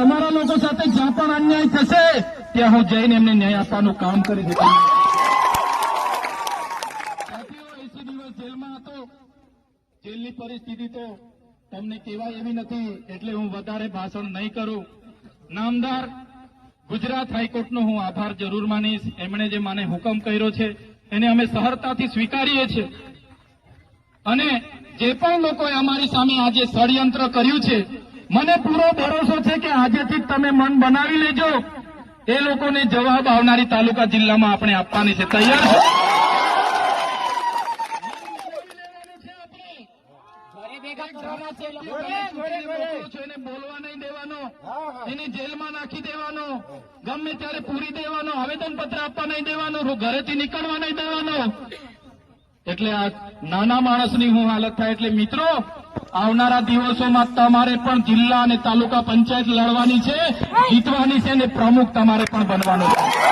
અમારા લોકો સાથે જ્યાં પણ અન્યાય થશે ત્યાં હું જઈને એમને ન્યાય આપવાનું કામ કરીશ. સાથીઓ, 80 દિવસ જેલમાં હતો. જેલની પરિસ્થિતિ તો તમને કહેવાય એવી નથી, એટલે હું વધારે ભાષણ નહીં કરું. નામદાર ગુજરાત હાઈકોર્ટનો હું આભાર જરૂર માનીશ. એમણે જે મને હુકમ કર્યો છે એને અમે સહરતાથી સ્વીકારીએ છીએ. અને જે પણ લોકોએ અમારી સામે આજે ષડયંત્ર કર્યું છે, મને પૂરો ભરોસો છે કે આજેથી તમે મન બનાવી લેજો. એ લોકોને જવાબ આવનારી તાલુકા જિલ્લામાં આપણે આપવાની છે. તૈયાર છે? એને બોલવા નહીં દેવાનો, એને જેલમાં નાખી દેવાનો, ગમે ત્યારે પૂરી દેવાનો, આવેદનપત્ર આપવા નહીં દેવાનું, ઘરેથી નીકળવા નહીં દેવાનો. એટલે આ નાના માણસની હું હાલત થાય. એટલે મિત્રો, આવનારા દિવસોમાં તમારે પણ જિલ્લા અને તાલુકા પંચાયત લડવાની છે, જીતવાની છે, અને પ્રમુખ તમારે પણ બનવાનું છે.